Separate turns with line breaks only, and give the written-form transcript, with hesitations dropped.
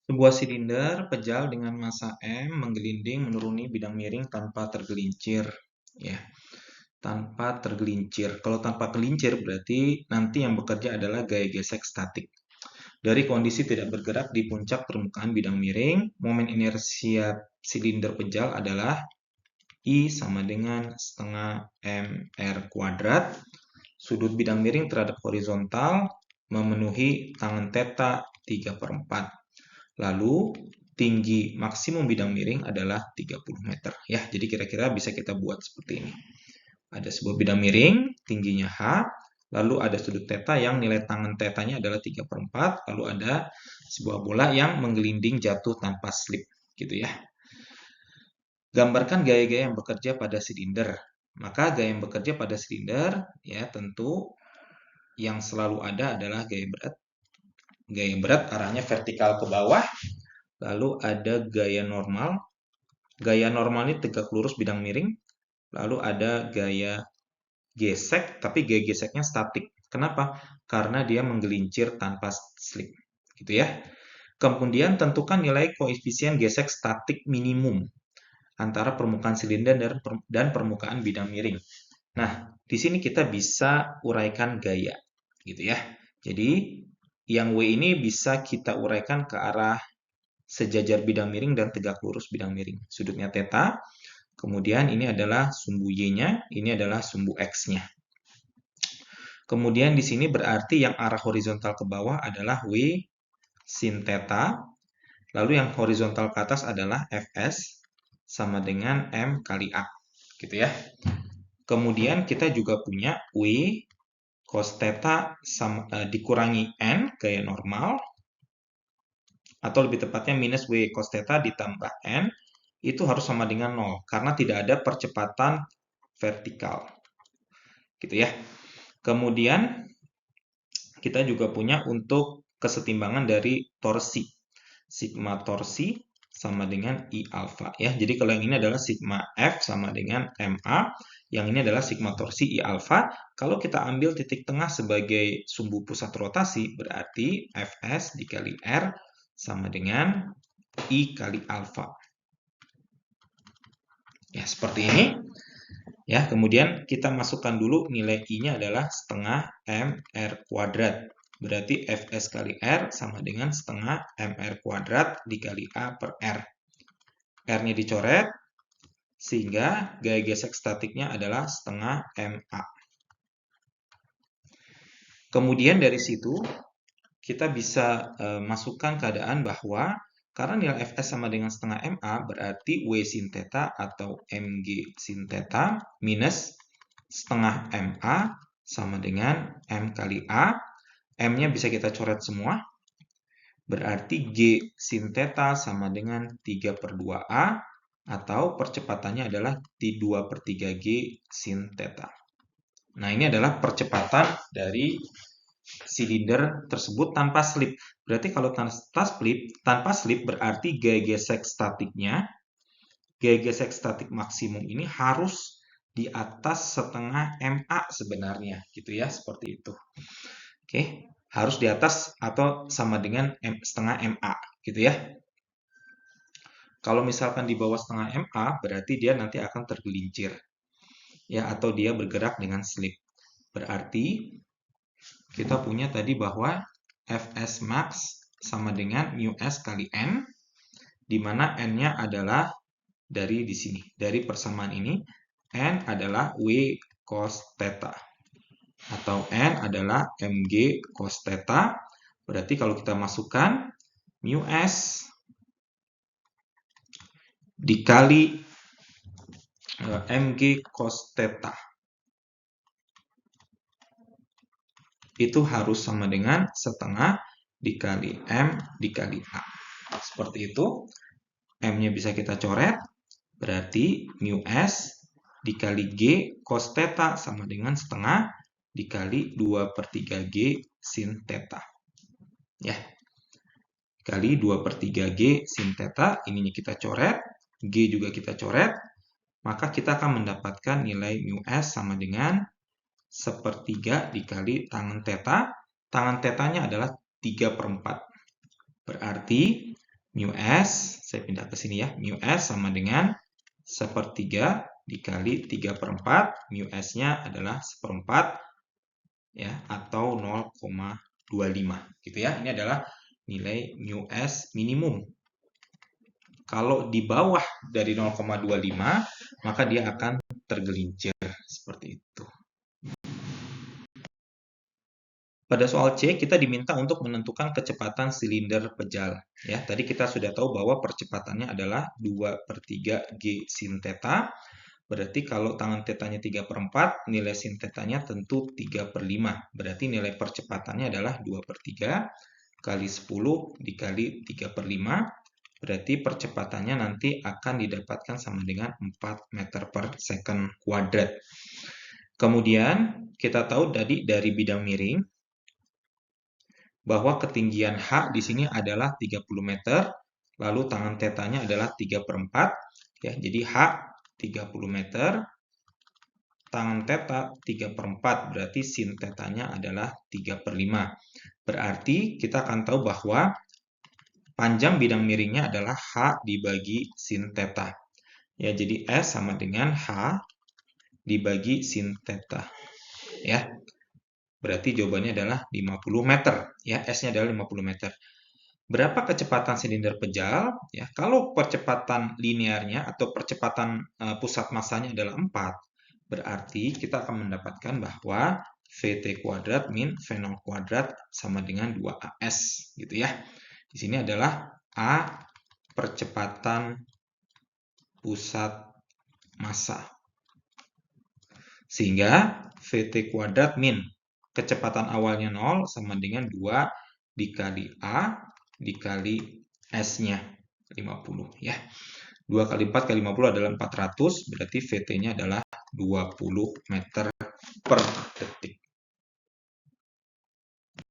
Sebuah silinder pejal dengan massa M menggelinding menuruni bidang miring tanpa tergelincir. Ya, tanpa tergelincir. Kalau tanpa gelincir berarti nanti yang bekerja adalah gaya gesek statik. Dari kondisi tidak bergerak di puncak permukaan bidang miring, momen inersia silinder pejal adalah I sama dengan setengah mr kuadrat. Sudut bidang miring terhadap horizontal memenuhi tangen theta 3/4. Lalu tinggi maksimum bidang miring adalah 30 meter. Ya, jadi kira-kira bisa kita buat seperti ini. Ada sebuah bidang miring, tingginya H, lalu ada sudut theta yang nilai tangen tetanya adalah 3/4, lalu ada sebuah bola yang menggelinding jatuh tanpa slip, gitu ya. Gambarkan gaya-gaya yang bekerja pada silinder. Maka gaya yang bekerja pada silinder, ya tentu yang selalu ada adalah gaya berat. Gaya berat arahnya vertikal ke bawah, lalu ada gaya normal. Gaya normal ini tegak lurus bidang miring, lalu ada gaya gesek, tapi gaya geseknya statik. Kenapa? Karena dia menggelincir tanpa slip, gitu ya. Kemudian tentukan nilai koefisien gesek statik minimum antara permukaan silinder dan permukaan bidang miring. Nah, di sini kita bisa uraikan gaya, gitu ya. Jadi, yang W ini bisa kita uraikan ke arah sejajar bidang miring dan tegak lurus bidang miring. Sudutnya theta, kemudian ini adalah sumbu Y-nya, ini adalah sumbu X-nya. Kemudian di sini berarti yang arah horizontal ke bawah adalah W sin theta, lalu yang horizontal ke atas adalah Fs sama dengan M kali A, gitu ya. Kemudian kita juga punya W cos theta dikurangi N gaya normal, atau lebih tepatnya minus W cos theta ditambah N, itu harus sama dengan 0, karena tidak ada percepatan vertikal. Gitu ya. Kemudian kita juga punya untuk kesetimbangan dari torsi. Sigma torsi sama dengan I alfa ya. Jadi kalau yang ini adalah sigma F sama dengan MA, yang ini adalah sigma torsi I alfa. Kalau kita ambil titik tengah sebagai sumbu pusat rotasi, berarti Fs dikali R sama dengan I kali alfa. Ya, seperti ini. Ya, kemudian kita masukkan dulu nilai I-nya adalah setengah mr kuadrat. Berarti Fs kali R sama dengan setengah mr kuadrat dikali A per R. R-nya dicoret, sehingga gaya gesek statiknya adalah setengah MA. Kemudian dari situ, kita bisa masukkan keadaan bahwa karena nilai Fs sama dengan setengah MA, berarti W sin theta atau Mg sin theta minus setengah MA sama dengan M kali A. M-nya bisa kita coret semua. Berarti G sin theta sama dengan 3/2A, atau percepatannya adalah 2/3G sin theta. Nah, ini adalah percepatan dari silinder tersebut tanpa slip. Berarti kalau tanpa slip berarti gaya gesek statik maksimum ini harus di atas setengah MA sebenarnya, gitu ya, seperti itu. Oke, harus di atas atau sama dengan setengah MA, gitu ya. Kalau misalkan di bawah setengah MA, berarti dia nanti akan tergelincir, ya, atau dia bergerak dengan slip. Berarti kita punya tadi bahwa Fs max sama dengan mu s kali N, di mana N-nya adalah dari di sini, dari persamaan ini, N adalah W cos theta, atau N adalah Mg cos theta. Berarti kalau kita masukkan mu s dikali Mg cos theta, itu harus sama dengan setengah dikali M dikali A. Seperti itu. M-nya bisa kita coret. Berarti mu S dikali G cos theta sama dengan setengah dikali 2/3G sin theta. Ya. Kali 2/3G sin theta. Ininya kita coret. G juga kita coret. Maka kita akan mendapatkan nilai mu S sama dengan 1/3 dikali tangen theta. Tangen tetanya adalah 3/4. Berarti mu S, saya pindah ke sini ya, mu S sama dengan 1/3 dikali 3/4, mu S-nya adalah 1/4 ya, atau 0,25 gitu ya. Ini adalah nilai mu S minimum. Kalau di bawah dari 0,25, maka dia akan tergelincir seperti itu. Pada soal C, kita diminta untuk menentukan kecepatan silinder pejal. Ya, tadi kita sudah tahu bahwa percepatannya adalah 2/3 G sin theta. Berarti kalau tangan tetanya 3/4, nilai sin tetanya tentu 3/5. Berarti nilai percepatannya adalah 2/3 kali 10 dikali 3/5. Berarti percepatannya nanti akan didapatkan sama dengan 4 meter per second kuadrat. Kemudian kita tahu tadi dari bidang miring, bahwa ketinggian H di sini adalah 30 meter, lalu tangan tetanya adalah 3/4, ya, jadi H 30 meter, tangan theta 3/4, berarti sin tetanya adalah 3/5. Berarti kita akan tahu bahwa panjang bidang miringnya adalah H dibagi sin theta. Ya, jadi S sama dengan H dibagi sin theta. Ya. Berarti jawabannya adalah 50 meter. Ya, S-nya adalah 50 meter. Berapa kecepatan silinder pejal? Ya, kalau percepatan linearnya atau percepatan pusat massanya adalah 4, berarti kita akan mendapatkan bahwa Vt kuadrat min V0 kuadrat sama dengan 2AS. Gitu ya. Di sini adalah A percepatan pusat massa. Sehingga Vt kuadrat min kecepatan awalnya 0 sama dengan 2 dikali A dikali S-nya 50 ya. 2 kali 4 kali 50 adalah 400, berarti Vt-nya adalah 20 meter per detik.